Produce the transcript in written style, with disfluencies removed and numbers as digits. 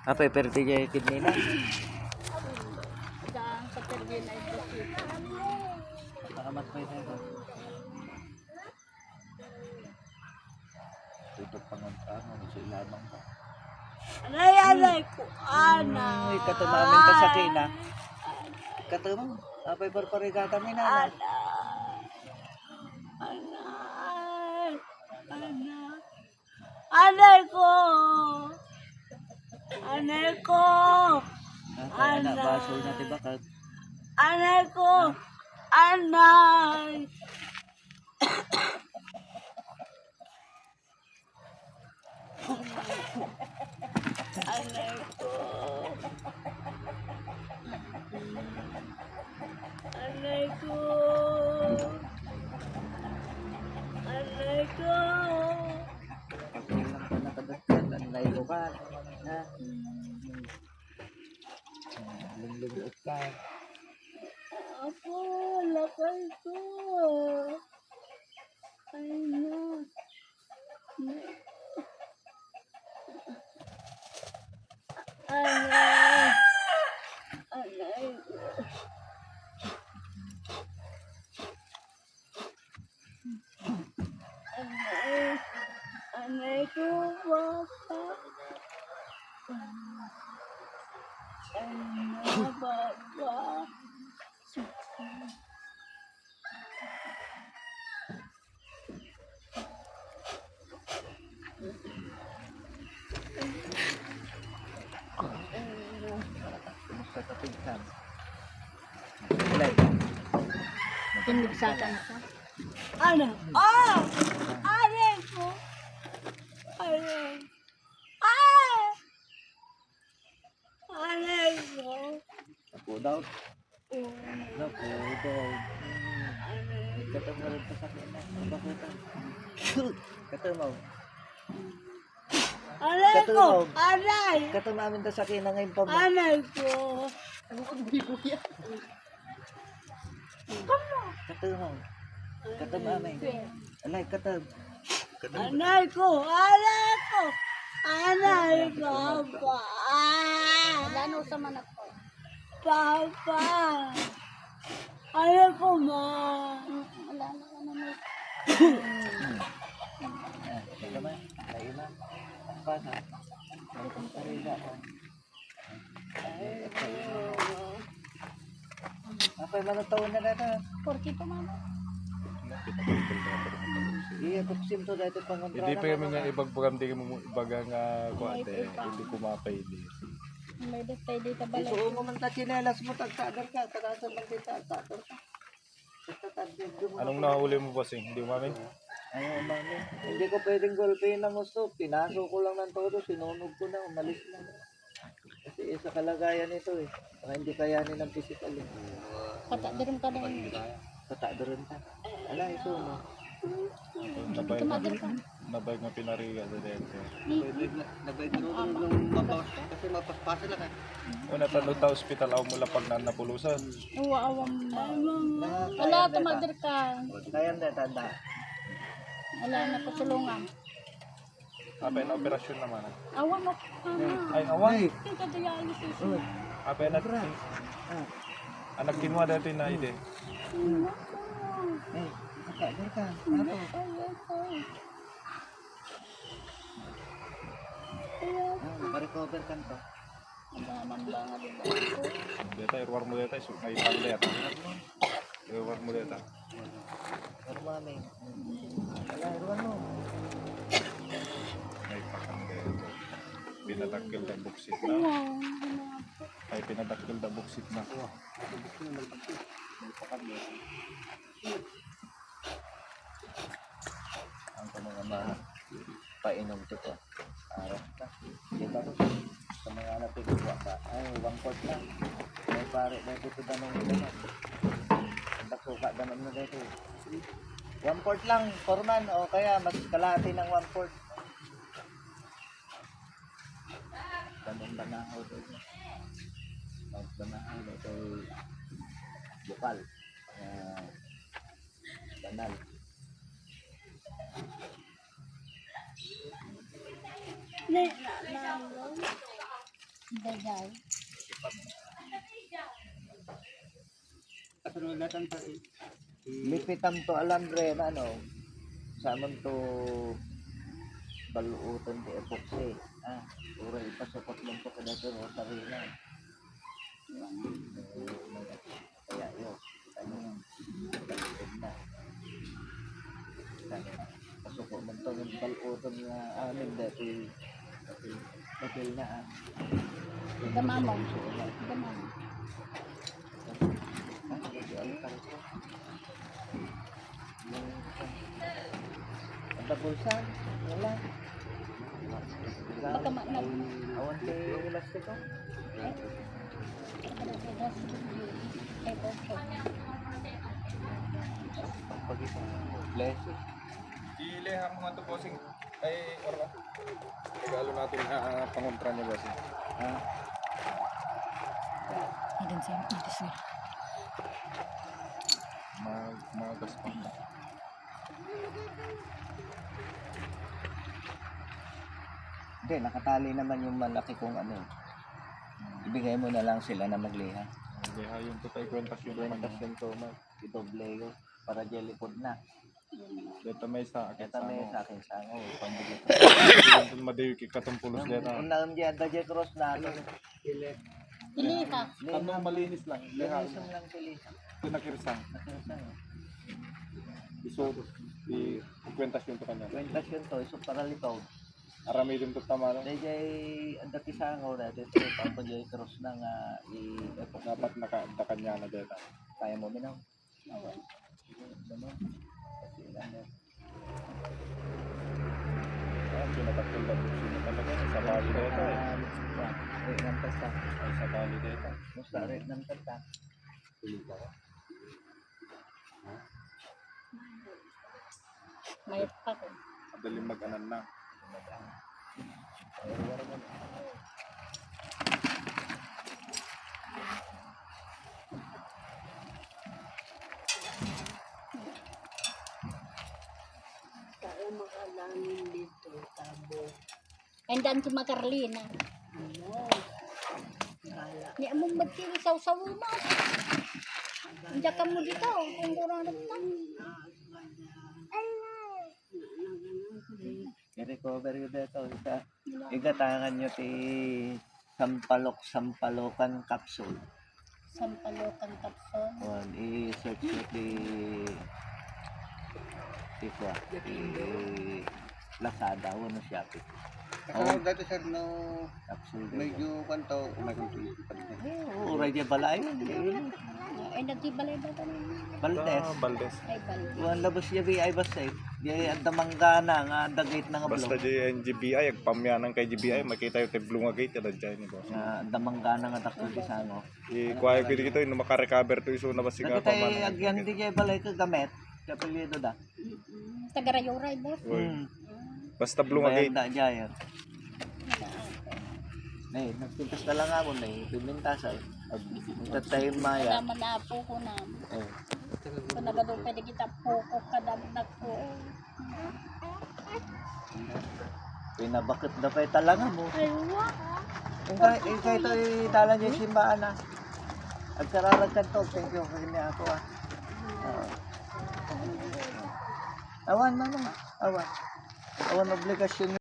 Apa perti niya yung kidney na? Diyan sa termin ay bakita. Nakamat pa yun ito. Ito pangantano, sila lamang ka. Anay ko, ana. Katumamin ka sa kina. Katum, apa yung parparigata mo na? Anay ko. Anay ko. Anak, basol na tiba ka. Anay ko. Anay. Anay ko. Anay ko. Anay ko. Pagkilang ka nakadagkan, anlay ko ka. Ha? Lunglugot ka. Ako, lakay ko. Ay na. Anay. Anay ko. Anay. Anay ko, bata. Anay, baba. Kumusta ka tigsan? Alay. Pinigsakan ka? Ano? Oh! Anay ko. Anay. Ah! Anay ko. Ako daw. Oh. Naku daw. Katong rin pa sa kina. Bakutan. Katumaw. Anay ko. Anay. Katumamin ta sa kina ngayon pa mo. Anay ko. Katumaw. Katumamin. Alay, katab. Anay ko. Anay ko. Anay ko. Wala no sa manak ko. Papa. Anay ko, ma. Wala na ka naman. Naman. Tayo na. Paano? Ano kang parila ko? Apay mga taon na na. 40 pa, mama. Iya, tuksim to dahil pangontra. Hindi pa kami nga ibang program, di kami ibaga nga kuwate, hindi kumapay di. May detay dito ba? Isuo mo man ta chinelas mo, tagsadar ka. Tagasan man kita, tagsadar ka. Anong nahuli mo boss eh? Hindi umamin? Ayaw, mami. Hindi ko pwedeng gulpihin ng gusto. Pinaso ko lang ng todo, sinunog ko na, umalis na. Kasi sa kalagayan nito eh. Baka hindi kayanin ng physical eh. Patadirim ka na yun. Patadaron ka. Ala, ito mo. Nabay nga pinariga sa dente. Nabay ko nung mapawas. Kasi mapaspasa lang eh. Una tanong ta hospital ako mula pag napulusan. Uwa-awam na. Wala, tumadir ka. Kaya na, tanda. Wala na patulungan. Apay na operasyon naman. Awan mo, mama. Ay, awan. Yung ka-dialysis. Apay na. Anak kinuha dati na ide. Eh, patadar ka. Ano? Pa-recover ka to. Deta, irwar mo deta. May pagdeta. Irwar mo deta. Pero mami. Ala, irwan mo. May pakandeta. Pinadakil na buksit na. Ay, pinadakil na buksit na. May pakandeta. Ang mga mga painom to to. Araw ka. Diba ko sa mga anak ko pa. Ay, 1/4 lang. May pare, may ito danong nila na. Ang suka danom na dito. 1/4 lang, Foreman. O kaya mas kalahati ng 1/4. Danong banahaw dito. Banahaw dito. Bukal. Banal. Dagay. Lipitam to alambre na ano. Samon to baluutan ti epoxy. Ura ipasukot mo to kada to rosary na. Kaya yun. Ano na. Pasukot mo to ng baluutan nga amin dati. Kapil na Gamamo. Gamamo. Ada pulsa, wala. Baka manag. Awan ti elastic ko. Pag isang blessing. Iliham mo nga ito, bossing. Ay, orla. Regalo natin pangontra niya, bossing. Magas pa. Hindi, nakatali naman yung malaki kong ano. Ibigay mo na lang sila na magliha. Hindi, yung to tayo kwentas yung naman. Kwentas yung tomat. Idoble yun. Para jelly food na. Dito may sa akin Kita may sa akin sango. Pambili ko. Dito madayo katumpulos dito. Unang dyan, dadya cross na. Iliha. Tanong malinis lang. Liha. Linisang lang sila. Pinakirsang. Nakasang. Isod. Kwentas yung to kanya. Kwentas yun to. Iso para likaw. Arami din to tama no? Dayjay ang dati sango na. Dito pambili cross na nga. I-epok na. Dapat nakaanda kanya na dito. Kaya mo minaw. Awan. Kasi ilan na. Pinatakil na buksi na talaga. Sa bali dito eh. Red ng tasta. Ay, sa bali dito. Musta red ng tasta. Pili ka ba? Mayat pa ko. Madaling mag-anan na. And then si Macarlina. Ni among magtili saw-saw mo. Diyan ka mo dito. Kung kurang na ito. I-recover yun dito. Igatangan nyo ti sampalokan capsule. Sampalokan kapson. I-search nyo ti Lazada o no Shopee. Ako dati sir no Capsule dito. medyo kanto nagkunti pa rin. Oo, radya balay. Ay, nagtibalay ba ito? Baldes. Baldes. Ay, bali. Tuwan labas niya ay basta eh. Di ang damanggana nga dagait na nga Basta blong. di ang GBI, agpamyanan kay GBI, makita yung tiblunga gate, yan dyan ni boss. Nga damanggana nga takbo di sango. Ikuha ko dito yung makarecover to iso na basi nga Nakita paman. agyan di kaya balay ka gamit. Kaya pilido da. Tagarayuray, boss. Basta blunga Bayan gate. da dyan. Nay, nagpintas na lang ako na eh. Pimintas ay. Tatay maya. Naman na po ko na. Eh. Kung nagado pwede kita po ko kadamdag ko. Pinabakit na pa talaga mo. Ay, wak. Ikaw ito idala niya yung simbaan na. Agkararag ka to. Thank you. Kasi niya ako ah. Awan man. Awan. Awan obligasyon.